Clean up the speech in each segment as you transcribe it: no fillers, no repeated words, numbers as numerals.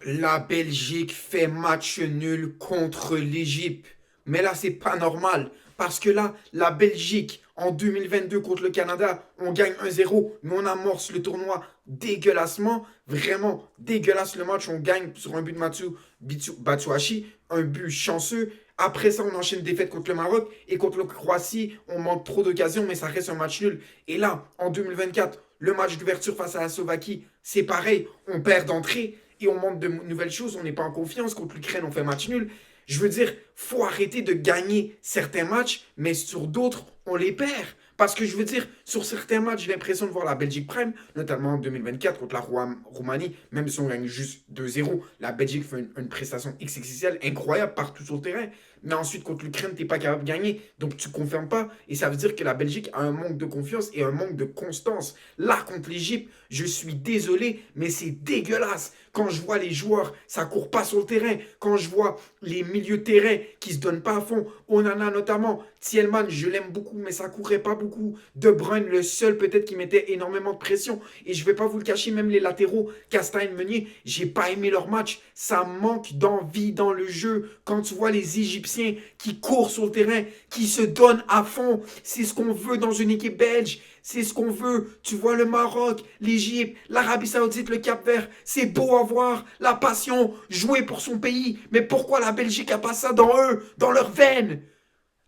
La Belgique fait match nul contre l'Égypte. Mais là, c'est pas normal. Parce que là, la Belgique, en 2022 contre le Canada, on gagne 1-0, mais on amorce le tournoi dégueulassement. Vraiment dégueulasse le match. On gagne sur un but de Batshuayi, un but chanceux. Après ça, on enchaîne une défaite contre le Maroc. Et contre la Croatie, on manque trop d'occasions, mais ça reste un match nul. Et là, en 2024, le match d'ouverture face à la Slovaquie, c'est pareil. On perd d'entrée et on montre de nouvelles choses, on n'est pas en confiance. Contre l'Ukraine, on fait match nul. Je veux dire, faut arrêter de gagner certains matchs, mais sur d'autres, on les perd. Parce que je veux dire, sur certains matchs, j'ai l'impression de voir la Belgique prime, notamment en 2024 contre la Roumanie, même si on gagne juste 2-0, la Belgique fait une prestation XXL incroyable partout sur le terrain. Mais ensuite, contre l'Ukraine, tu n'es pas capable de gagner. Donc, tu ne confirmes pas. Et ça veut dire que la Belgique a un manque de confiance et un manque de constance. Là, contre l'Égypte, je suis désolé, mais c'est dégueulasse. Quand je vois les joueurs, ça court pas sur le terrain. Quand je vois les milieux de terrain qui se donnent pas à fond, Onana notamment, Thielman, je l'aime beaucoup, mais ça courait pas beaucoup. De Bruyne, le seul peut-être qui mettait énormément de pression. Et je vais pas vous le cacher, même les latéraux, Castagne, Meunier, j'ai pas aimé leur match. Ça manque d'envie dans le jeu. Quand tu vois les Égyptiens qui courent sur le terrain, qui se donnent à fond, c'est ce qu'on veut dans une équipe belge. C'est ce qu'on veut. Tu vois le Maroc, l'Égypte, l'Arabie Saoudite, le Cap-Vert. C'est beau à voir. La passion, jouer pour son pays. Mais pourquoi la Belgique a pas ça dans eux, dans leurs veines?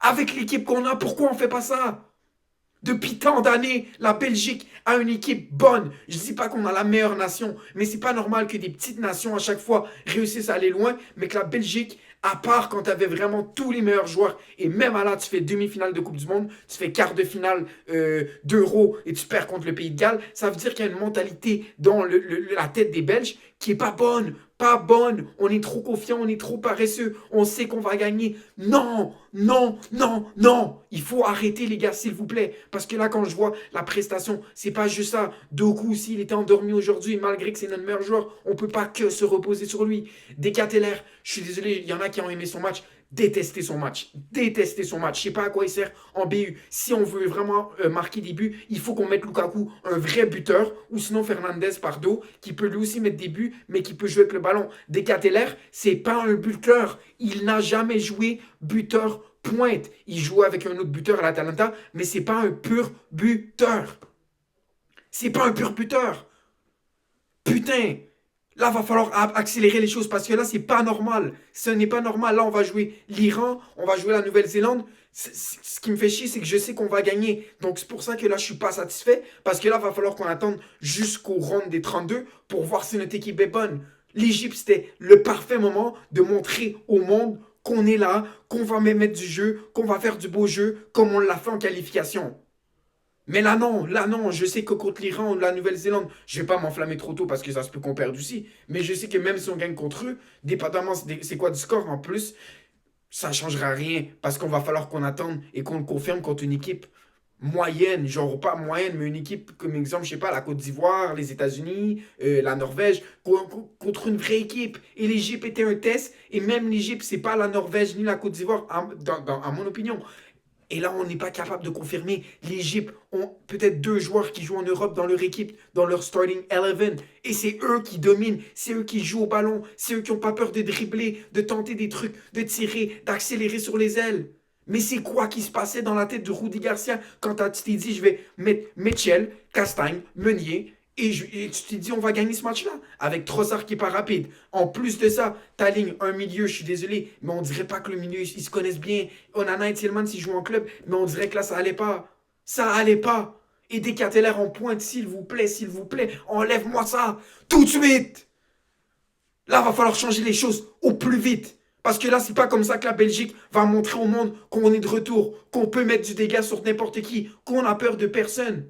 Avec l'équipe qu'on a, pourquoi on fait pas ça? Depuis tant d'années, la Belgique a une équipe bonne. Je ne dis pas qu'on a la meilleure nation, mais c'est pas normal que des petites nations à chaque fois réussissent à aller loin, mais que la Belgique, à part quand tu avais vraiment tous les meilleurs joueurs, et même à là, tu fais demi-finale de Coupe du Monde, tu fais quart de finale d'Euro et tu perds contre le Pays de Galles, ça veut dire qu'il y a une mentalité dans la tête des Belges qui est pas bonne. Pas bonne, on est trop confiant, on est trop paresseux, on sait qu'on va gagner. Non, non, non, non. Il faut arrêter les gars, s'il vous plaît. Parce que là, quand je vois la prestation, c'est pas juste ça. Doku, s'il était endormi aujourd'hui, malgré que c'est notre meilleur joueur, on peut pas que se reposer sur lui. Decateler, je suis désolé, il y en a qui ont aimé son match. Détester son match. Détester son match. Je sais pas à quoi il sert en BU. Si on veut vraiment marquer des buts, il faut qu'on mette Lukaku, un vrai buteur, ou sinon Fernandez par dos, qui peut lui aussi mettre des buts, mais qui peut jouer avec le ballon. Decateler, c'est pas un buteur. Il n'a jamais joué buteur pointe. Il joue avec un autre buteur à l'Atalanta, mais c'est pas un pur buteur. C'est pas un pur buteur. Putain, là, va falloir accélérer les choses parce que là, c'est pas normal. Ce n'est pas normal. Là, on va jouer l'Iran, on va jouer la Nouvelle-Zélande. Ce qui me fait chier, c'est que je sais qu'on va gagner. Donc, c'est pour ça que là, je suis pas satisfait. Parce que là, va falloir qu'on attende jusqu'au round des 32 pour voir si notre équipe est bonne. L'Égypte, c'était le parfait moment de montrer au monde qu'on est là, qu'on va mettre du jeu, qu'on va faire du beau jeu, comme on l'a fait en qualification. Mais là non, je sais que contre l'Iran ou la Nouvelle-Zélande, je vais pas m'enflammer trop tôt parce que ça se peut qu'on perde aussi. Mais je sais que même si on gagne contre eux, dépendamment c'est quoi du score en plus, ça ne changera rien parce qu'on va falloir qu'on attende et qu'on le confirme contre une équipe moyenne, genre pas moyenne, mais une équipe comme exemple, je sais pas, la Côte d'Ivoire, les États-Unis, la Norvège, contre une vraie équipe. Et l'Égypte était un test, et même l'Égypte, c'est pas la Norvège ni la Côte d'Ivoire, à mon opinion. Et là, on n'est pas capable de confirmer. L'Égypte ont peut-être deux joueurs qui jouent en Europe dans leur équipe, dans leur starting 11. Et c'est eux qui dominent, c'est eux qui jouent au ballon, c'est eux qui n'ont pas peur de dribbler, de tenter des trucs, de tirer, d'accélérer sur les ailes. Mais c'est quoi qui se passait dans la tête de Rudy Garcia quand tu t'es dit, je vais mettre Mitchell, Castagne, Meunier, et tu t'es dit, on va gagner ce match-là, avec Trossard qui est pas rapide. En plus de ça, ta ligne, un milieu, je suis désolé, mais on dirait pas que le milieu, ils se connaissent bien. Onana et Tillman, s'ils jouent en club, mais on dirait que là, ça allait pas. Ça allait pas. Et Decateler en pointe, s'il vous plaît, enlève-moi ça, tout de suite. Là, va falloir changer les choses au plus vite. Parce que là, c'est pas comme ça que la Belgique va montrer au monde qu'on est de retour, qu'on peut mettre du dégât sur n'importe qui, qu'on a peur de personne.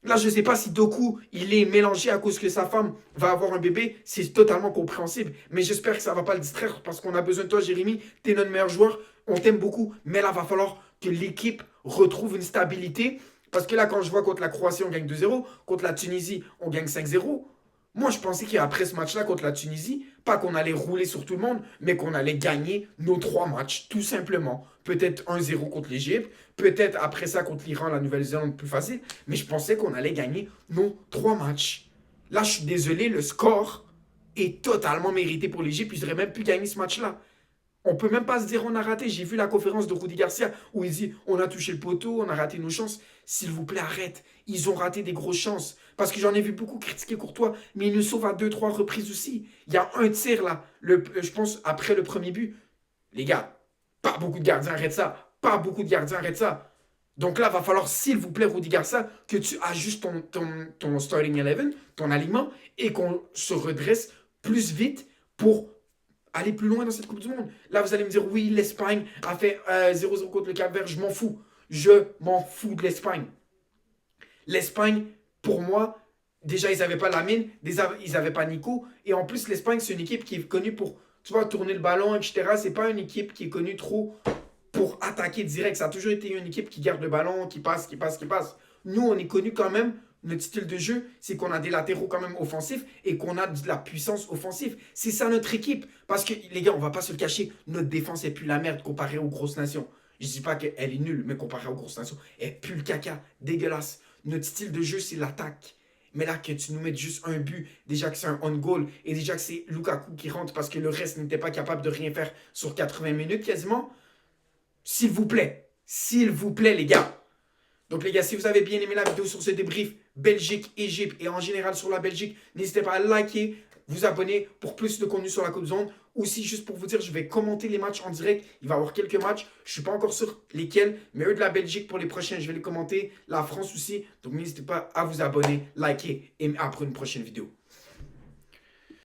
Là, je ne sais pas si Doku, il est mélangé à cause que sa femme va avoir un bébé. C'est totalement compréhensible. Mais j'espère que ça ne va pas le distraire parce qu'on a besoin de toi, Jérémy. Tu es notre meilleur joueur. On t'aime beaucoup. Mais là, il va falloir que l'équipe retrouve une stabilité. Parce que là, quand je vois contre la Croatie, on gagne 2-0. Contre la Tunisie, on gagne 5-0. Moi, je pensais qu'après ce match-là contre la Tunisie, pas qu'on allait rouler sur tout le monde, mais qu'on allait gagner nos trois matchs, tout simplement. Peut-être 1-0 contre l'Égypte, peut-être après ça contre l'Iran, la Nouvelle-Zélande, plus facile, mais je pensais qu'on allait gagner nos trois matchs. Là, je suis désolé, le score, est totalement mérité pour l'Égypte. Ils auraient même pu gagner ce match-là. On peut même pas se dire on a raté. J'ai vu la conférence de Rudy Garcia où il dit on a touché le poteau, on a raté nos chances. S'il vous plaît, arrête. Ils ont raté des grosses chances. Parce que j'en ai vu beaucoup critiquer Courtois, mais il nous sauve à 2-3 reprises aussi. Il y a un tir là, je pense, après le premier but. Les gars, pas beaucoup de gardiens arrêtent ça. Pas beaucoup de gardiens arrêtent ça. Donc là, va falloir, s'il vous plaît, Rudy Garcia, que tu ajustes ton starting 11, ton alignement, et qu'on se redresse plus vite pour aller plus loin dans cette Coupe du Monde. Là, vous allez me dire, oui, l'Espagne a fait 0-0 contre le Cap-Vert. Je m'en fous. Je m'en fous de l'Espagne. L'Espagne, pour moi, déjà, ils n'avaient pas Lamine, ils n'avaient pas Nico. Et en plus, l'Espagne, c'est une équipe qui est connue pour, tu vois, tourner le ballon, etc. C'est pas une équipe qui est connue trop pour attaquer direct. Ça a toujours été une équipe qui garde le ballon, qui passe, qui passe, qui passe. Nous, on est connus quand même. Notre style de jeu, c'est qu'on a des latéraux quand même offensifs et qu'on a de la puissance offensive. C'est ça notre équipe. Parce que, les gars, on va pas se le cacher, notre défense est plus la merde comparée aux grosses nations. Je dis pas qu'elle est nulle, mais comparée aux grosses nations, elle pue le caca. Dégueulasse. Notre style de jeu, c'est l'attaque. Mais là, que tu nous mettes juste un but, déjà que c'est un on-goal, et déjà que c'est Lukaku qui rentre parce que le reste n'était pas capable de rien faire sur 80 minutes quasiment, s'il vous plaît, les gars. Donc les gars, si vous avez bien aimé la vidéo sur ce débrief Belgique, Égypte et en général sur la Belgique, n'hésitez pas à liker, vous abonner pour plus de contenu sur la Coupe du Monde. Aussi, juste pour vous dire, je vais commenter les matchs en direct. Il va y avoir quelques matchs. Je ne suis pas encore sûr lesquels, mais eux de la Belgique pour les prochains, je vais les commenter. La France aussi. Donc n'hésitez pas à vous abonner, liker et à pour une prochaine vidéo.